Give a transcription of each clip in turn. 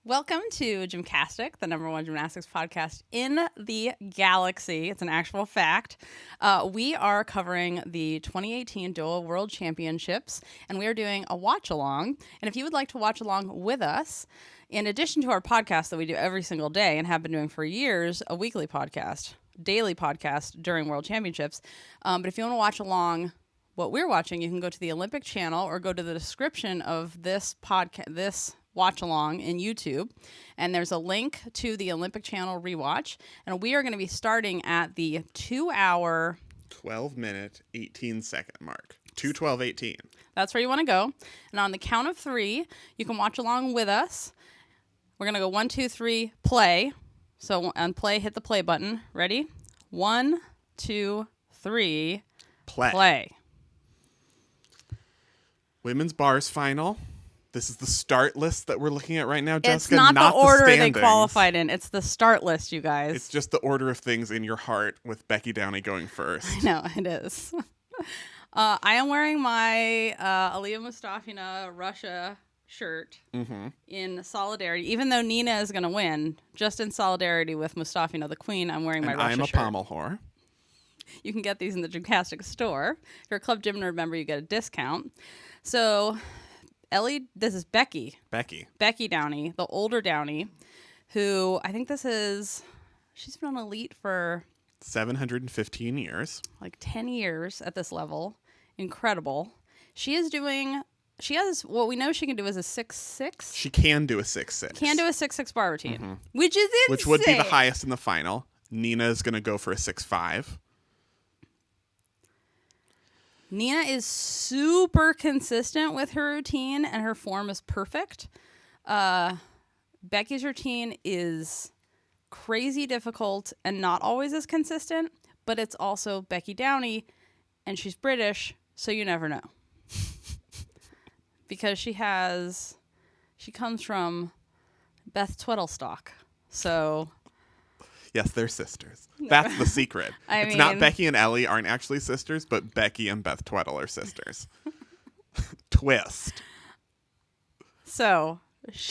Welcome to GymCastic, the #1 gymnastics podcast in the galaxy. It's an actual fact. We are covering the 2018 DERWAEL World Championships, and we are doing a watch-along. And if you would like to watch along with us, in addition to our podcast that we do every single day and have been doing for years, a weekly podcast, daily podcast during World Championships. But if you want to watch along what we're watching, you can go to the Olympic channel or go to the description of this podcast, this watch along in YouTube, and there's a link to the Olympic channel rewatch, and we are going to be starting at the 2-hour 12-minute 18-second mark. 2:12:18. That's where you want to go. And on the count of 3, you can watch along with us. We're going to go 1, 2, 3, play. So on play, hit the play button. Ready? 1, 2, 3, play. Women's bars final. This is the start list that we're looking at right now, Jessica. It's not the order they standings. qualified in. It's the start list, you guys. It's just the order of things in your heart with Becky Downey going first. I know, it is. I am wearing my Aliyah Mustafina Russia shirt in solidarity. Even though Nina is going to win, just in solidarity with Mustafina, the queen, I'm wearing my And Russia I'm a shirt. pommel whore. You can get these in the GymCastic store. If you're a Club Gym Nerd member, you get a discount. So Ellie, this is Becky Downey, the older Downey, who I think she's been on Elite for 715 years. Like 10 years at this level. Incredible. She has what we know she can do is a 6'6". She can do a 6'6". Can do a 6'6" bar routine, which is insane. Which would be the highest in the final. Nina is going to go for a 6'5". Nina is super consistent with her routine, and her form is perfect. Becky's routine is crazy difficult and not always as consistent, but it's also Becky Downey, and she's British, so you never know. Because she comes from Beth Tweddlestock, so... Yes, they're sisters. That's the secret. It's not Becky and Ellie aren't actually sisters, but Becky and Beth Tweddle are sisters. Twist. So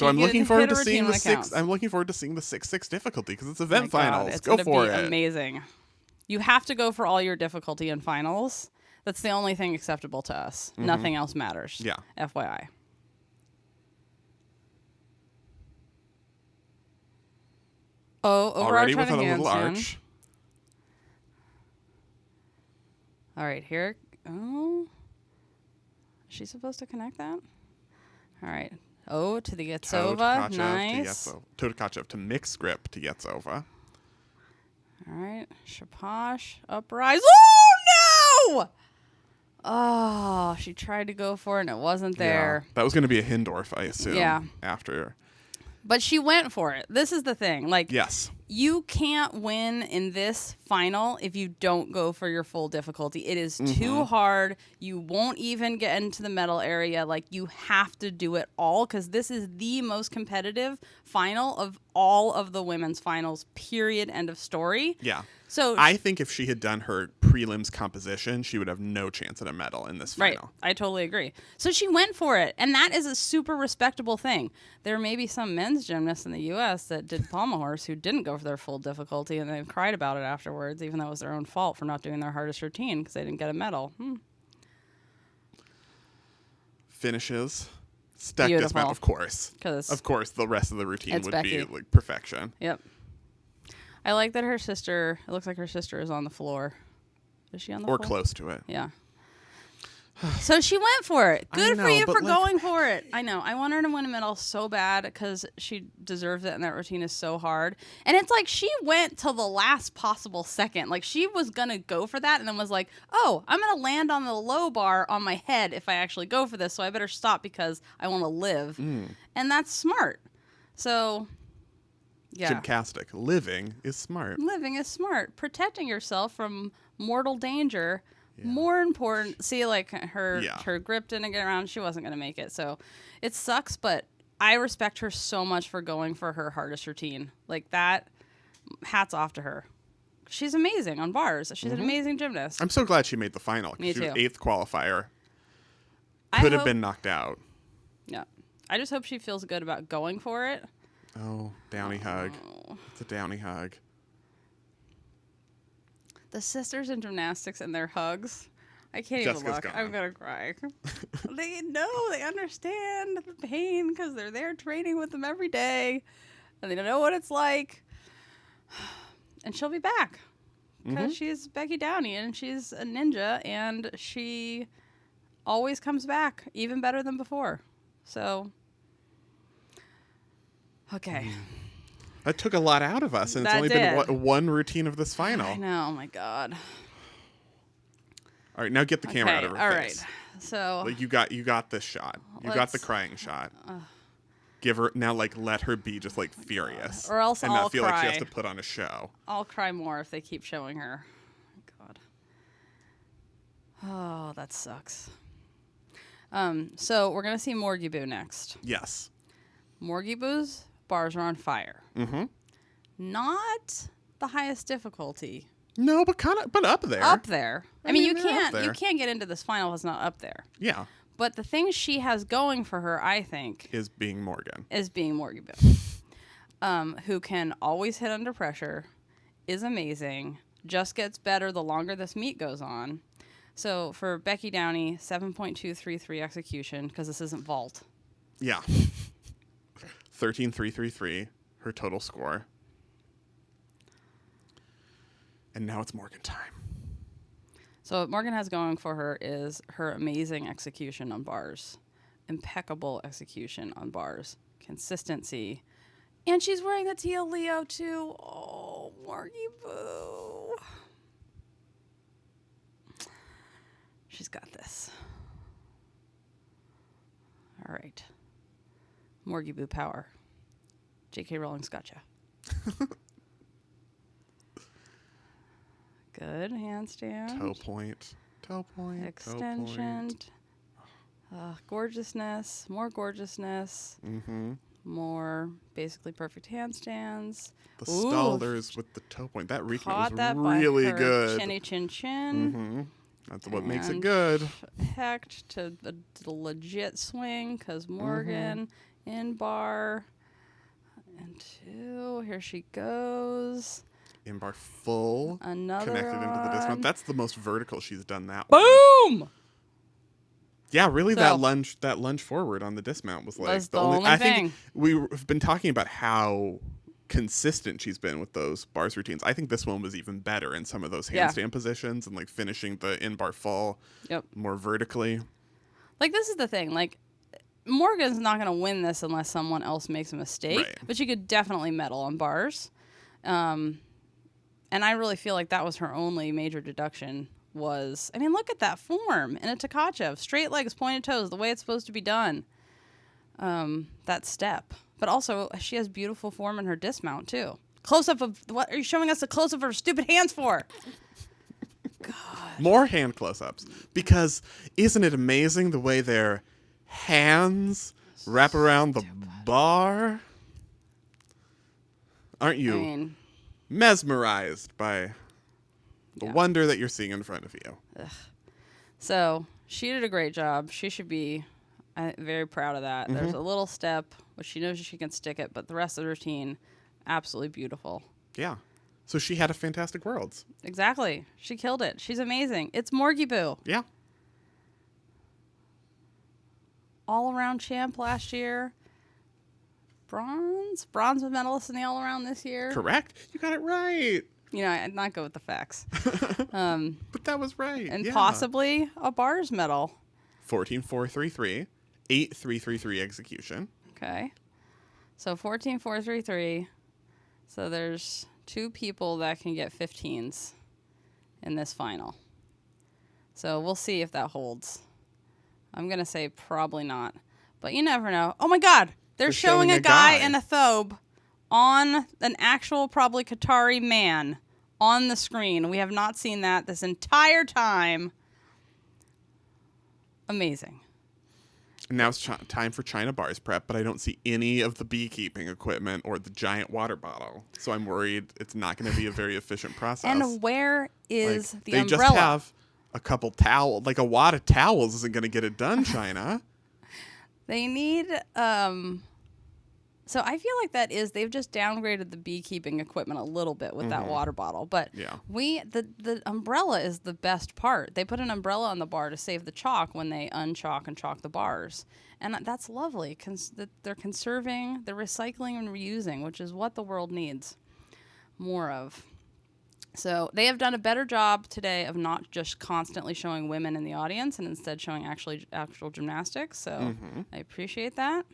I'm looking forward to seeing the 6. I'm looking forward to seeing the 6'6" difficulty because it's event finals. It's go for it. Amazing. You have to go for all your difficulty in finals. That's the only thing acceptable to us. Nothing else matters. Yeah. FYI. Oh, already with a handstand. little arch. All right, here. Oh, is she supposed to connect that? All right. Oh, to the Yetsova. Nice. Toe to Kachev to mix grip to Yetsova. All right. Shaposh. Uprise. Oh, no! Oh, she tried to go for it and it wasn't there. Yeah, that was going to be a Hindorf, I assume. Yeah. After. But she went for it. This is the thing. Like, yes. You can't win in this final if you don't go for your full difficulty. It is too hard. You won't even get into the medal area. Like, you have to do it all because this is the most competitive final of all of the women's finals, period, end of story. Yeah. So I think if she had done her prelims composition, she would have no chance at a medal in this final. Right. I totally agree. So she went for it, and that is a super respectable thing. There may be some men's gymnasts in the U.S. that did pommel horse who didn't go for their full difficulty, and they cried about it afterwards, even though it was their own fault for not doing their hardest routine because they didn't get a medal. Finishes. Stuck Beautiful. dismount, of course. Of course, the rest of the routine would Becky. be like perfection. Yep. I like that it looks like her sister is on the floor. Is she on the floor? Or close to it. Yeah. So she went for it. Good for you for going for it. I know. I want her to win a medal so bad because she deserves it and that routine is so hard. And it's like she went till the last possible second. Like she was going to go for that and then was like, oh, I'm going to land on the low bar on my head if I actually go for this. So I better stop because I want to live. And that's smart. So... yeah. GymCastic. Living is smart. Living is smart. Protecting yourself from mortal danger, more important. See, like her grip didn't get around. She wasn't going to make it. So it sucks, but I respect her so much for going for her hardest routine. Like that, hats off to her. She's amazing on bars. She's an amazing gymnast. I'm so glad she made the final. Me she was too. 8th qualifier. Could have been knocked out. Yeah. I just hope she feels good about going for it. Oh, Downy hug. It's a Downy hug. The sisters in gymnastics and their hugs. I can't Jessica's even look. gone. I'm going to cry. They know. They understand the pain because they're there training with them every day. And they don't know what it's like. And she'll be back. Because she's Becky Downey and she's a ninja. And she always comes back even better than before. So, okay. That took a lot out of us. And it's only been one routine of this final. I know. Oh, my God. All right, now get the camera out of her face. All right. So like you got this shot. You got the crying shot. Give her now, like let her be just like furious, or else and I'll not feel cry. like she has to put on a show. I'll cry more if they keep showing her. God. Oh, that sucks. So we're gonna see Morgie Boo next. Yes. Morgie Boo's bars are on fire. Mm-hmm. Not the highest difficulty. No, but up there. Up there. I mean, you can't get into this final if it's not up there. Yeah. But the thing she has going for her, I think, is being Morgan. Morgie Boo. Who can always hit under pressure, is amazing, just gets better the longer this meet goes on. So for Becky Downey, 7.233 execution, because this isn't vault. Yeah. 13.333, her total score. And now it's Morgan time. So what Morgan has going for her is her amazing execution on bars. Impeccable execution on bars. Consistency. And she's wearing the teal Leo too. Oh, Morgie Boo. She's got this. All right. Morgie Boo power. J.K. Rowling's gotcha. Good handstand. Toe point. Extension. Gorgeousness. More gorgeousness. Mm-hmm. More basically perfect handstands. The stallers with the toe point. That recount was that really by her good. Chinny chin chin. Mm-hmm. That's what makes it good. Hecked to the legit swing because Morgan in bar. And two. Here she goes. In bar full. Another connected into the dismount. That's the most vertical she's done that Boom! one. Yeah, really So, that lunge forward on the dismount was like the only thing. I think we've been talking about how consistent she's been with those bars routines. I think this one was even better in some of those handstand positions and like finishing the in bar full more vertically. Like this is the thing, like Morgan's not going to win this unless someone else makes a mistake, right. But she could definitely medal on bars. And I really feel like that was her only major deduction was, I mean, look at that form in a Tkachev. Straight legs, pointed toes, the way it's supposed to be done. That step. But also, she has beautiful form in her dismount, too. Close-up of, what are you showing us a close-up of her stupid hands for? God. More hand close-ups. Because isn't it amazing the way their hands wrap around the bar? Aren't you mesmerized by the wonder that you're seeing in front of you? Ugh. So she did a great job. She should be very proud of that. There's a little step, which she knows she can stick it, but the rest of the routine, absolutely beautiful. Yeah. So she had a fantastic Worlds. Exactly. She killed it. She's amazing. It's Morgie Boo. Yeah. All-around champ last year. Bronze medalist in the all-around this year. Correct. You got it right. You know, I'd not go with the facts. But that was right. And possibly a bars medal. 14.433, 8.333 execution. Okay. So 14.433. So there's two people that can get 15s in this final. So we'll see if that holds. I'm going to say probably not. But you never know. Oh, my God. They're showing a guy in a thobe on an actual, probably Qatari man on the screen. We have not seen that this entire time. Amazing. And now it's time for China bars prep, but I don't see any of the beekeeping equipment or the giant water bottle. So I'm worried it's not going to be a very efficient process. And where is the they umbrella? They just have a couple towels. Like a wad of towels isn't going to get it done, China. They need So I feel like they've just downgraded the beekeeping equipment a little bit with that water bottle. But the umbrella is the best part. They put an umbrella on the bar to save the chalk when they unchalk and chalk the bars. And that's lovely. They're conserving, they're recycling and reusing, which is what the world needs more of. So they have done a better job today of not just constantly showing women in the audience and instead showing actual gymnastics. So I appreciate that.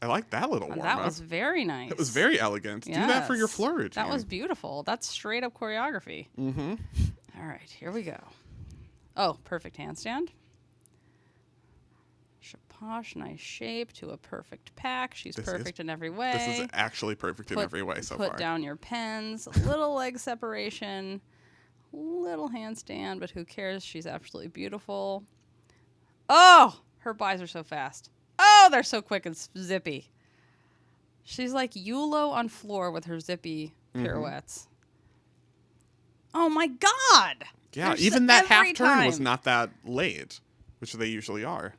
I like that little warm-up. That was very nice. It was very elegant. Yes. Do that for your floor routine. That was beautiful. That's straight up choreography. Mm-hmm. All right, here we go. Oh, perfect handstand. Shaposh, nice shape to a perfect pack. She's perfect in every way. This is actually perfect in every way so far. Put down your pens. Little leg separation. Little handstand, but who cares? She's absolutely beautiful. Oh, her buys are so fast. Oh, they're so quick and zippy. She's like Yulo on floor with her zippy pirouettes. Oh, my God. Yeah, even that half turn was not that late, which they usually are.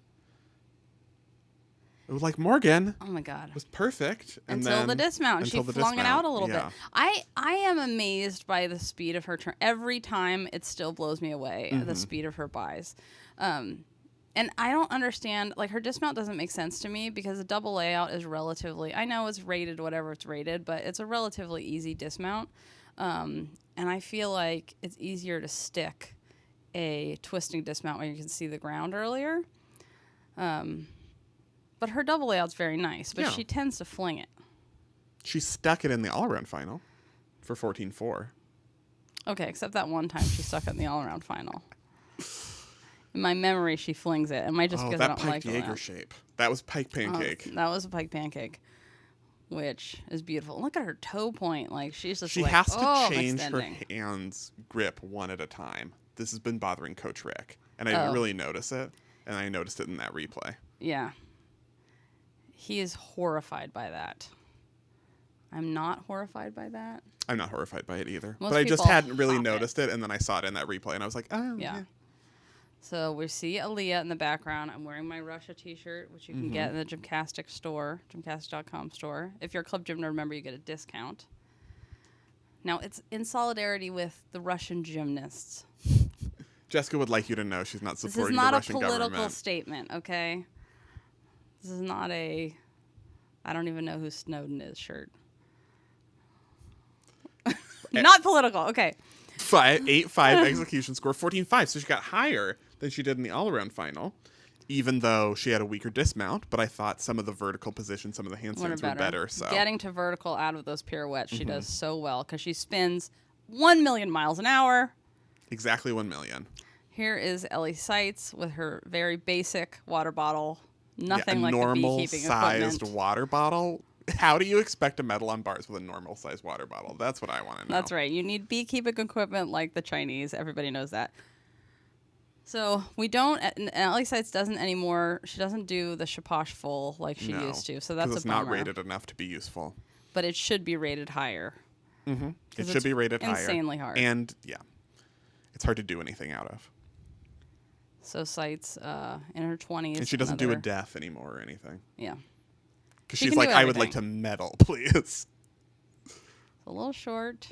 It was like Morgan. Oh, my God. It was perfect. Until the dismount. She flung it out a little bit. I am amazed by the speed of her turn. Every time it still blows me away, the speed of her buys. And I don't understand, like, her dismount doesn't make sense to me because a double layout is relatively, I know it's rated whatever it's rated, but it's a relatively easy dismount. And I feel like it's easier to stick a twisting dismount where you can see the ground earlier. But her double layout's very nice, but she tends to fling it. She stuck it in the all-around final for 14-4. Okay, except that one time she stuck it in the all-around final. In my memory, she flings it. It might just because I don't like that Pike Jaeger shape. That was Pike Pancake. That was a Pike Pancake, which is beautiful. Look at her toe point. Like, she's just she has to change her hands grip one at a time. This has been bothering Coach Rick, and I didn't really notice it, and I noticed it in that replay. Yeah. He is horrified by that. I'm not horrified by that. I'm not horrified by it either. But I just hadn't really noticed it, and then I saw it in that replay, and I was like, oh, yeah. So we see Aaliyah in the background. I'm wearing my Russia t-shirt, which you can get in the GymCastic store, gymcastic.com store. If you're a Club Gym nerd member, you get a discount. Now, it's in solidarity with the Russian gymnasts. Jessica would like you to know she's not supporting the Russian government. This is not a political statement, okay? This is not a I don't even know who Snowden is shirt. Not political, okay. 8-5 execution score, 14-5. So she got higher than she did in the all-around final, even though she had a weaker dismount. But I thought some of the vertical positions, some of the handstands were better. So getting to vertical out of those pirouettes, she does so well because she spins 1 million miles an hour. Exactly 1 million. Here is Ellie Seitz with her very basic water bottle. Nothing like the beekeeping equipment. Normal-sized water bottle. How do you expect a medal on bars with a normal-sized water bottle? That's what I want to know. That's right. You need beekeeping equipment like the Chinese. Everybody knows that. So we don't, and Ellie Seitz doesn't anymore. She doesn't do the Shaposh full like she used to. So that's a bummer. It's not rated enough to be useful. But it should be rated higher. Mm-hmm. It should be rated higher. Insanely hard. And, it's hard to do anything out of. So Seitz in her 20s. And she doesn't do a death anymore or anything. Yeah. Because she's like, I would like to medal, please. It's a little short.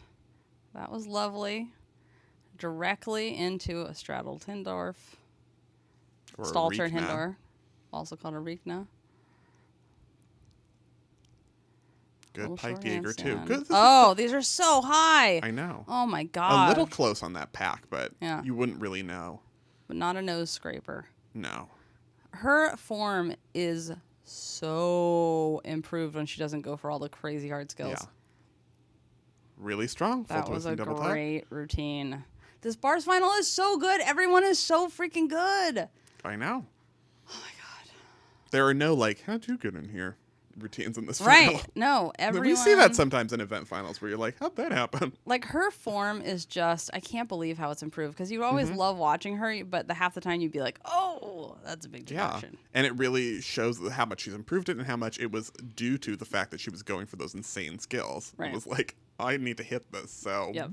That was lovely. Directly into a straddled Hindorf. Stalter Hindor, also called a Rikna. Good Pike Jaeger, too. Good. These are so high. I know. Oh, my God. A little close on that pack, but you wouldn't really know. But not a nose scraper. No. Her form is so improved when she doesn't go for all the crazy hard skills. Yeah. Really strong. That was a great routine. This bars final is so good. Everyone is so freaking good. I know. Oh, my God. There are no, how'd you get in here routines in this final. Right. No, everyone. We see that sometimes in event finals where you're like, how'd that happen? Like, her form is just, I can't believe how it's improved because you always love watching her, but half the time you'd be like, oh, that's a big deduction. Yeah. And it really shows how much she's improved it and how much it was due to the fact that she was going for those insane skills. Right. It was like, I need to hit this, so. Yep.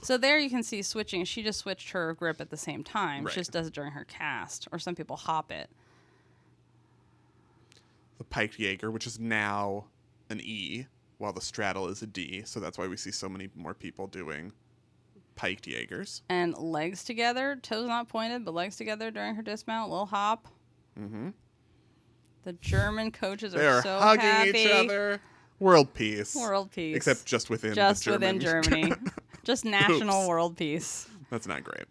So there you can see switching. She just switched her grip at the same time. Right. She just does it during her cast, or some people hop it. The Pike Jaeger, which is now an E, while the straddle is a D. So that's why we see so many more people doing piked Jaegers. And legs together, toes not pointed, but legs together during her dismount, little hop. Mm-hmm. The German coaches They're so hugging happy. each other. World peace. World peace. Except just within within Germany. Just national world peace. That's not great.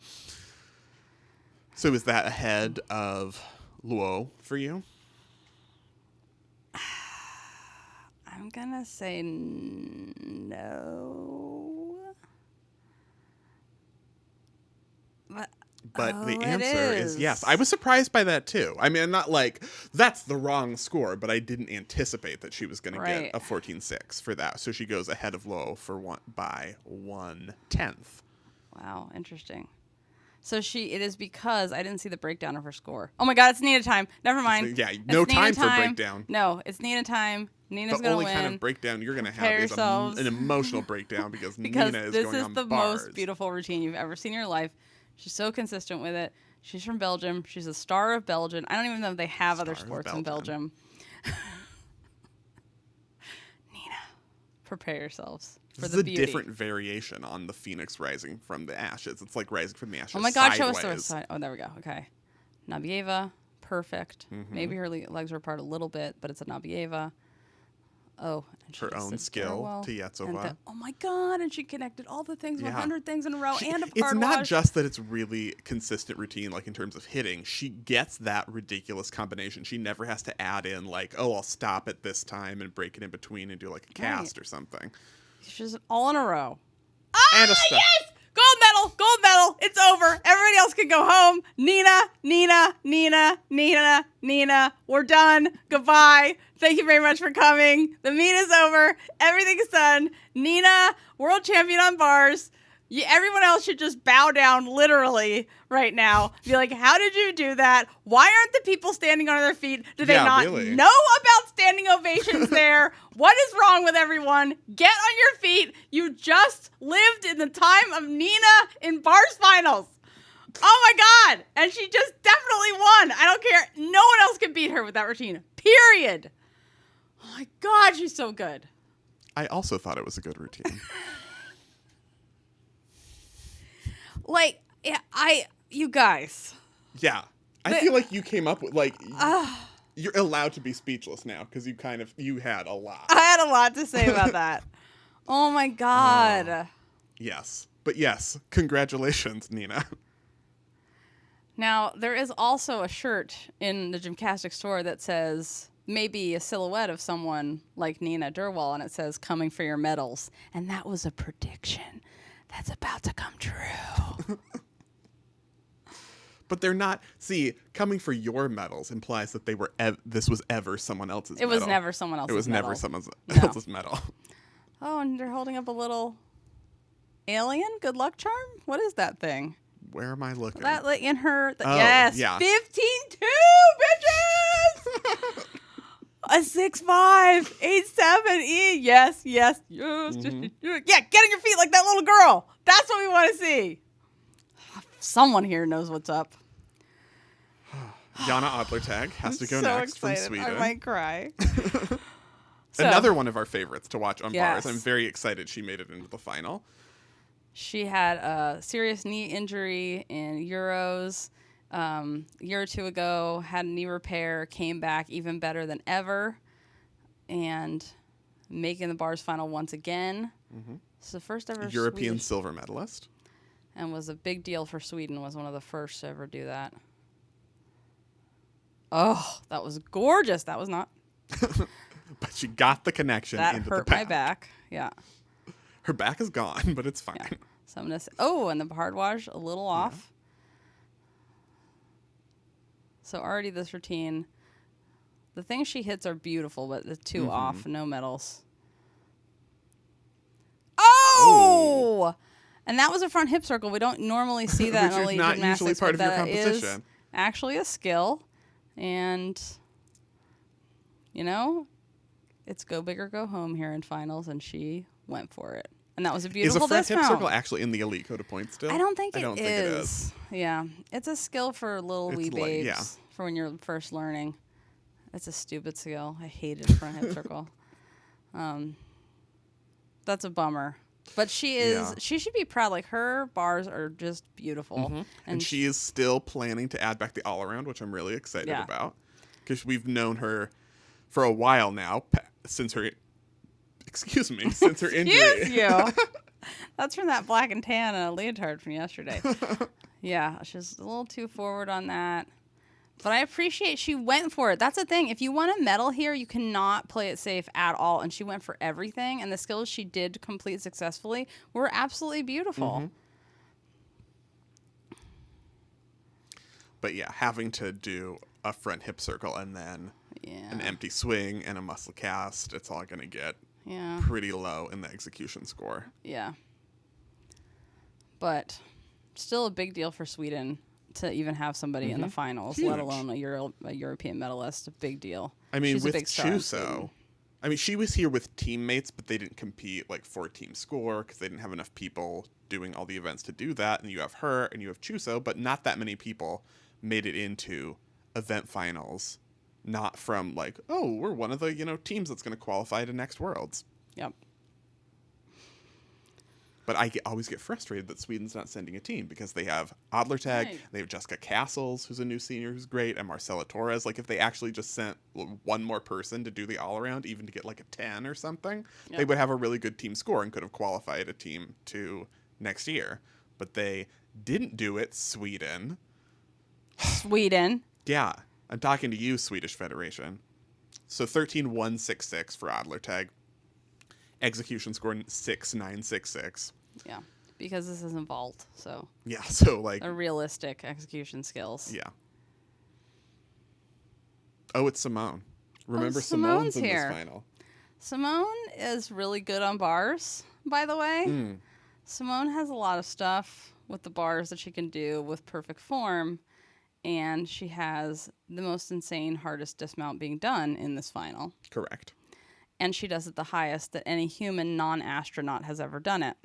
So is that ahead of Luo for you? I'm going to say no. But the answer is yes. I was surprised by that too. I mean, not like that's the wrong score, but I didn't anticipate that she was going to get a 14.6 for that. So she goes ahead of Luo by 1/10. Wow, interesting. So it is because I didn't see the breakdown of her score. Oh my God, it's Nina time. Never mind. Yeah, no time for breakdown. No, it's Nina time. Nina's going to win. The only kind of breakdown you're going to have is an emotional breakdown because Nina is going on bars. This is the most beautiful routine you've ever seen in your life. She's so consistent with it. She's from Belgium. She's a star of Belgium. I don't even know if they have other sports in Belgium. Nina, prepare yourselves for the beauty. This is a different variation on the phoenix rising from the ashes. It's like rising from the ashes. Oh my God, sideways. show us the side. Oh, there we go. Okay. Nabieva, perfect. Mm-hmm. Maybe her legs were apart a little bit, but it's a Nabieva. Oh, and her own skill to Yetsova. Oh my God! And she connected all the things, 100 things in a row, and a It's not just that it's really consistent routine, like in terms of hitting. She gets that ridiculous combination. She never has to add in like, oh, I'll stop at this time and break it in between and do like a cast or something. She's all in a row. And yes! Gold medal! Gold medal! It's over. Everybody else can go home. Nina, Nina, Nina, Nina, Nina. We're done. Goodbye. Thank you very much for coming. The meet is over. Everything's done. Nina, world champion on bars. Everyone else should just bow down literally right now. Be like, how did you do that? Why aren't the people standing on their feet? Do they not know about standing ovations there? What is wrong with everyone? Get on your feet. You just lived in the time of Nina in bars finals. Oh my God. And she just definitely won. I don't care. No one else can beat her with that routine. Period. Oh my God, she's so good. I also thought it was a good routine. Like, you guys. Yeah. I feel like you came up with, like, you're allowed to be speechless now because you had a lot. I had a lot to say about that. Oh my God. Yes. But yes, congratulations, Nina. Now, there is also a shirt in the GymCastic store that says maybe a silhouette of someone like Nina DERWAEL, and it says, coming for your medals. And that was a prediction. That's about to come true. But they're not. See, coming for your medals implies that they were. This was ever someone else's. It was never someone else's. It was medal. never someone else's medal. Oh, and they're holding up a little alien good luck charm. What is that thing? Where am I looking? That in her. Yes. Yeah. 15-2, bitches. A 6'5", 8'7", E. Yes. Mm-hmm. Yeah, get on your feet like that little girl. That's what we want to see. Someone here knows what's up. Jana Adlertag has to go next from Sweden. I might cry. Another one of our favorites to watch on bars. I'm very excited she made it into the final. She had a serious knee injury in Euros. A year or two ago, had a knee repair, came back even better than ever, and making the bars final once again. Mm-hmm. It's the first ever European silver medalist. And was a big deal for Sweden, was one of the first to ever do that. Oh, that was gorgeous. That was not. But she got the connection into the back. That hurt my back. Yeah. Her back is gone, but it's fine. Yeah. So I'm gonna say, and the hard wash a little off. So already this routine, the things she hits are beautiful, but the two off, no medals. Oh! And that was a front hip circle. We don't normally see that in elite not gymnastics, usually part of your that composition. Is actually a skill. And, it's go big or go home here in finals, and she went for it. And that was a beautiful dismount. Is a front hip circle actually in the elite code of points still? I don't think it is. Yeah. It's a skill for little wee babes for when you're first learning. It's a stupid skill. I hated front hip circle. That's a bummer. But she should be proud. Like, her bars are just beautiful. Mm-hmm. And she is still planning to add back the all-around, which I'm really excited about. Because we've known her for a while now, since her injury. Excuse you. That's from that black and tan leotard from yesterday. Yeah, she's a little too forward on that. But I appreciate she went for it. That's the thing. If you want a medal here, you cannot play it safe at all. And she went for everything. And the skills she did complete successfully were absolutely beautiful. Mm-hmm. But yeah, having to do a front hip circle and then an empty swing and a muscle cast, it's all going to get pretty low in the execution score. Yeah. But still a big deal for Sweden to even have somebody in the finals, let alone a European medalist. A big deal. I mean, she's with a big star Chuso, I mean, she was here with teammates, but they didn't compete like for team score because they didn't have enough people doing all the events to do that. And you have her and you have Chuso, but not that many people made it into event finals. Not from like, oh, we're one of the teams that's going to qualify to next Worlds. Yep. But I always get frustrated that Sweden's not sending a team because they have Adlertag, they have Jessica Castles, who's a new senior who's great, and Marcela Torres. Like, if they actually just sent one more person to do the all-around, even to get like a 10 or something, they would have a really good team score and could have qualified a team to next year. But they didn't do it, Sweden. Sweden. Yeah. I'm talking to you, Swedish Federation. So 13-166 for Adlertag. Execution score 6-966. Yeah, because this isn't vault, so yeah, so like a realistic execution skills. Yeah. Oh, it's Simone. Remember, Simone's in here. this final. Simone is really good on bars, by the way. Simone has a lot of stuff with the bars that she can do with perfect form, and she has the most insane hardest dismount being done in this final. Correct. And she does it the highest that any human non-astronaut has ever done it.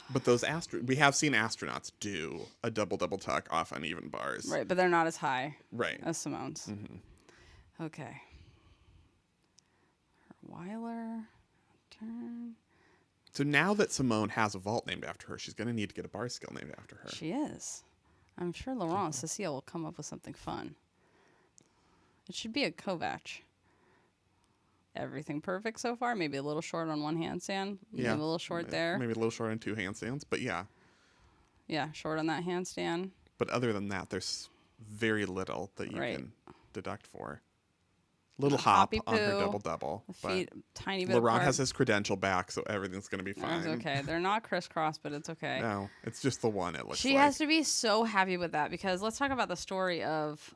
But those we have seen astronauts do a double tuck off uneven bars. Right, but they're not as high as Simone's. Mm-hmm. Okay. Weiler, turn. So now that Simone has a vault named after her, she's going to need to get a bar skill named after her. She is. I'm sure Laurent and Cecile will come up with something fun. It should be a Kovac. Everything perfect so far. Maybe a little short on one handstand. Maybe a little short there. Maybe a little short on two handstands. But yeah. Yeah, short on that handstand. But other than that, there's very little that you can deduct for. Little hop on her double. Feet, tiny bit Laurent apart. has his credential back, so everything's going to be fine. It's okay. They're not crisscross, but it's okay. No, it's just the one, it looks like. She has to be so happy with that because let's talk about the story of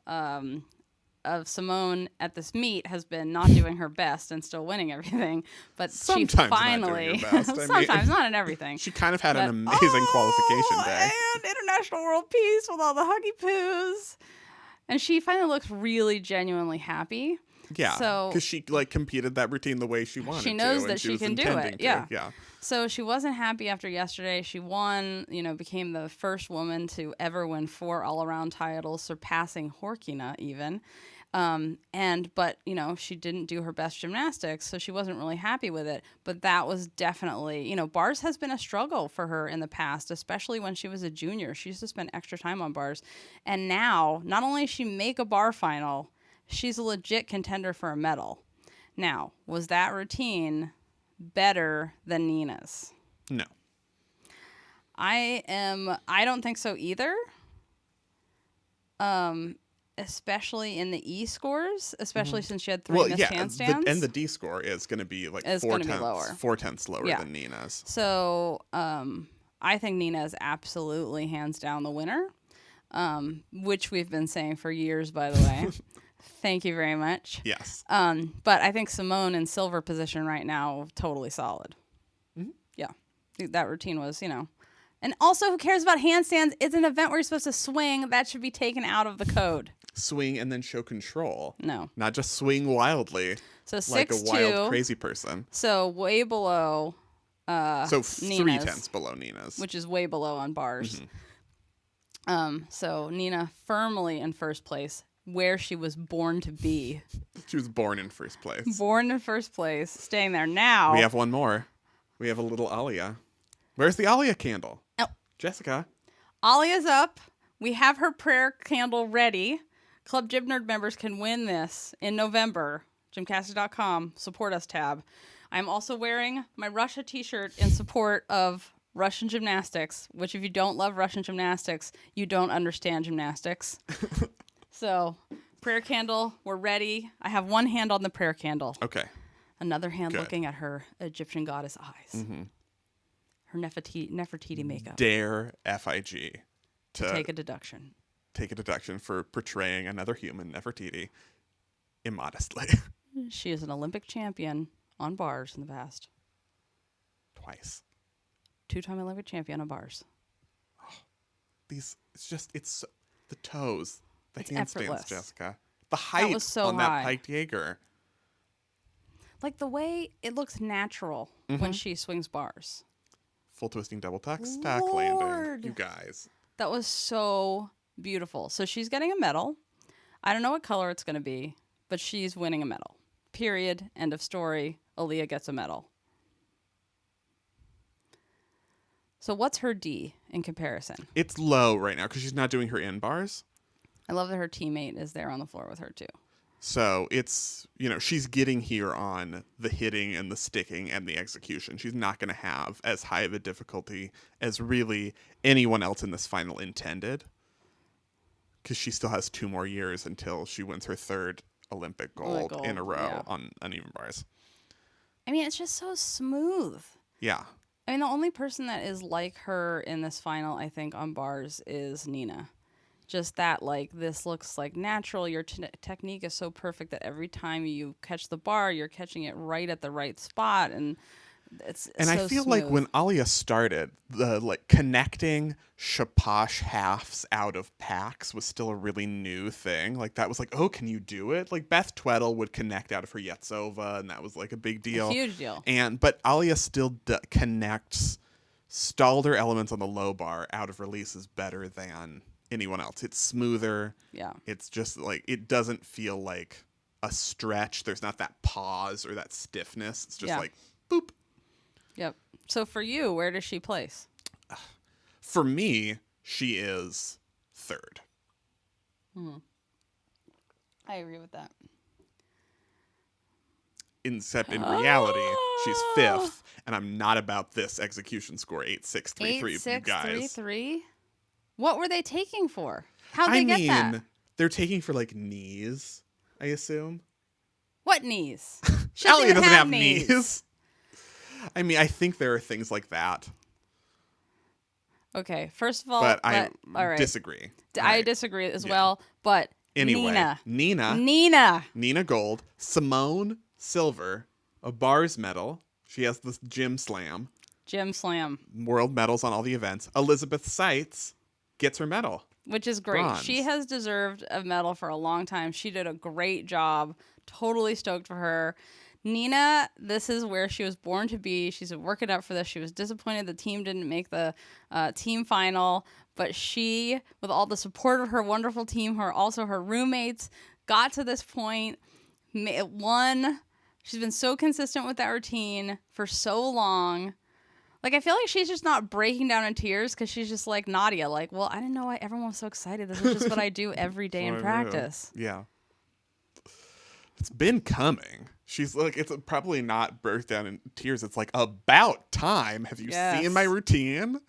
Simone at this meet has been not doing her best and still winning everything, but sometimes she finally, not doing her best. sometimes not in everything. She kind of had an amazing qualification day. And international world peace with all the huggy poos, and she finally looks really genuinely happy. Yeah, because she competed that routine the way she wanted to. She knows that she can do it. Yeah. So she wasn't happy after yesterday. She won, became the first woman to ever win 4 all-around titles, surpassing Horkina even. But she didn't do her best gymnastics, so she wasn't really happy with it. But that was definitely, bars has been a struggle for her in the past, especially when she was a junior. She used to spend extra time on bars. And now, not only does she make a bar final, she's a legit contender for a medal. Now, was that routine better than Nina's? No. I don't think so either. Especially in the E scores, especially since she had 3 missed handstands. And the D score is going to be like 4/10 lower than Nina's. So I think Nina is absolutely hands down the winner, which we've been saying for years, by the way. Thank you very much. Yes. But I think Simone in silver position right now, totally solid. Mm-hmm. Yeah. That routine was, And also, who cares about handstands? It's an event where you're supposed to swing. That should be taken out of the code. Swing and then show control. No. Not just swing wildly. So 6'2". Like a wild, crazy person. So way below So Nina's, 3/10 below Nina's. which is way below on bars. So Nina firmly in first place where she was born to be. She was born in first place. Born in first place, staying there now. We have one more. We have a little Alia. Where's the Alia candle? Oh. Jessica. Alia's up. We have her prayer candle ready. Club Gym Nerd members can win this in November. GymCastic.com, support us tab. I'm also wearing my Russia t-shirt in support of Russian gymnastics, which if you don't love Russian gymnastics, you don't understand gymnastics. So, prayer candle, we're ready. I have one hand on the prayer candle. Okay. Another hand looking at her Egyptian goddess eyes. Mm-hmm. Her Nefertiti makeup. Dare FIG to take a deduction. Take a deduction for portraying another human, Nefertiti, immodestly. She is an Olympic champion on bars in the past. Twice. 2-time Olympic champion on bars. Oh, it's the toes, the handstands, effortless. Jessica. The height on that piked Jaeger. Like the way it looks natural when she swings bars. Full twisting double tuck, stack landing. You guys. That was so beautiful. So she's getting a medal. I don't know what color it's going to be, but she's winning a medal. Period. End of story. Aaliyah gets a medal. So what's her D in comparison? It's low right now because she's not doing her in bars. I love that her teammate is there on the floor with her too. So it's, she's getting here on the hitting and the sticking and the execution. She's not going to have as high of a difficulty as really anyone else in this final intended. Because she still has 2 more years until she wins her 3rd Olympic gold in a row on uneven bars. I mean, it's just so smooth. Yeah. I mean, the only person that is like her in this final, I think, on bars is Nina. Just that, this looks natural. Your technique is so perfect that every time you catch the bar, you're catching it right at the right spot, and it's and so I feel smooth. like when Alia started, the connecting shaposh halves out of packs was still a really new thing. That was oh, can you do it? Beth Tweddle would connect out of her Yetsova, and that was a big deal, a huge deal. But Alia still connects Stalder elements on the low bar out of releases better than anyone else. It's smoother. Yeah. It's just it doesn't feel like a stretch. There's not that pause or that stiffness. It's just boop. Yep. So for you, where does she place? For me, she is 3rd. I agree with that. Except in reality, she's 5th, and I'm not about this execution score 8-6-3-3. 8-6-3-3? What were they taking for? How'd they get that? They're taking for knees, I assume. What knees? Alia doesn't have knees. I mean, I think there are things like that. Okay, first of all, but I disagree. I disagree as well. But anyway, Nina gold, Simone silver, a bars medal. She has the Gym Slam. World medals on all the events. Elizabeth Seitz gets her medal, which is great. Bronze. She has deserved a medal for a long time. She did a great job. Totally stoked for her. Nina, this is where she was born to be. She's been working up for this. She was disappointed the team didn't make the team final, but she, with all the support of her wonderful team, also her roommates, got to this point, won. She's been so consistent with that routine for so long. I feel like she's just not breaking down in tears because she's just like Nadia. Well, I didn't know why everyone was so excited. This is just what I do every day in practice. Yeah. It's been coming. She's it's probably not burst down in tears. It's about time. Have you seen my routine?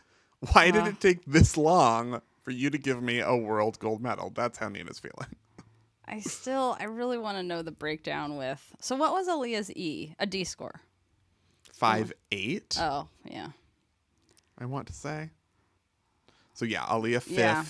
Why did it take this long for you to give me a world gold medal? That's how Nina's feeling. I really want to know the breakdown with. So what was Aaliyah's E? A D score? 5.8. Oh, yeah. I want to say. So yeah, Aaliyah 5th. Yeah.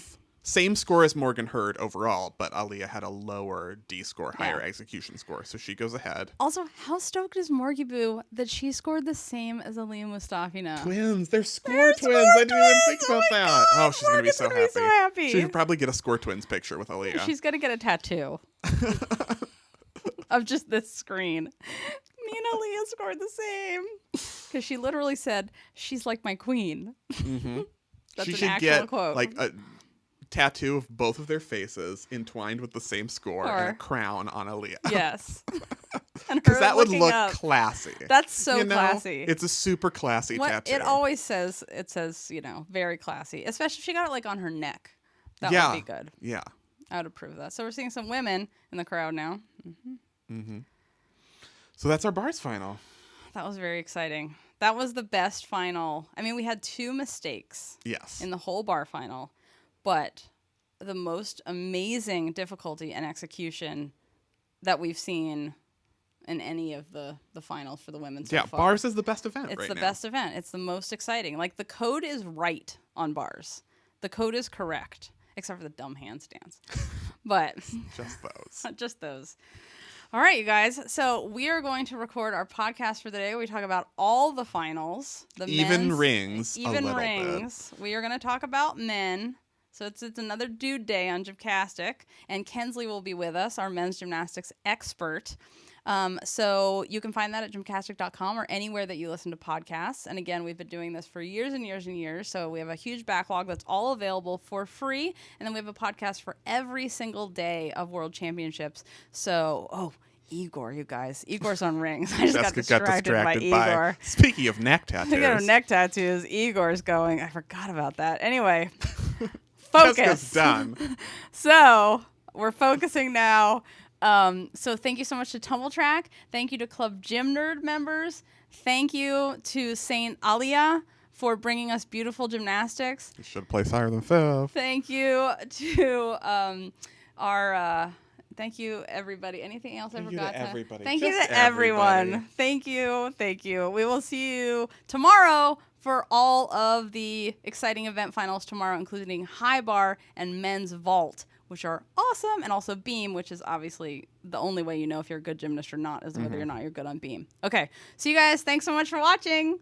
Same score as Morgan Hurd overall, but Aaliyah had a lower D score, higher execution score, so she goes ahead. Also, how stoked is Morgie Boo that she scored the same as Aaliyah Mustafina? Twins. They're score twins. I didn't even think about that. Oh, she's going to be so happy. She should probably get a score twins picture with Aaliyah. She's going to get a tattoo of just this screen. Me and Aaliyah scored the same. Because she literally said, she's like my queen. Mm-hmm. That's an actual quote. tattoo of both of their faces entwined with the same score and a crown on Aaliyah. Yes. Because that would look classy. That's so classy. It's a super classy tattoo. It always says, very classy. Especially if she got it like on her neck. That would be good. Yeah. I would approve of that. So we're seeing some women in the crowd now. So that's our bars final. That was very exciting. That was the best final. I mean, we had 2 mistakes. Yes. In the whole bar final. But the most amazing difficulty and execution that we've seen in any of the finals for the women so far. Bars is the best event It's right the now. best event. It's the most exciting. Like, the code is right on bars. The code is correct, except for the dumb handstands. But just those. Just those. All right, you guys. So we are going to record our podcast for the day. We talk about all the finals. The even men's, rings. Even a little rings. Bit. We are going to talk about men. So it's another dude day on GymCastic. And Kensley will be with us, our men's gymnastics expert. So you can find that at gymcastic.com or anywhere that you listen to podcasts. And again, we've been doing this for years and years and years. So we have a huge backlog that's all available for free. And then we have a podcast for every single day of World Championships. So, Igor, you guys. Igor's on rings. I just got distracted by Igor. Speaking of neck tattoos. Speaking of neck tattoos, Igor's going. I forgot about that. Anyway, focus. Jessica's done. So we're focusing now. So thank you so much to Tumble Track. Thank you to Club Gym Nerd members. Thank you to Saint Alia for bringing us beautiful gymnastics. You should place higher than 5th. Thank you to thank you, everybody. Anything else I forgot? Everybody. Thank you to everyone. Thank you. Thank you. We will see you tomorrow for all of the exciting event finals tomorrow, including high bar and men's vault, which are awesome, and also beam, which is obviously the only way you know if you're a good gymnast or not, is whether or not you're good on beam. Okay, so you guys, thanks so much for watching.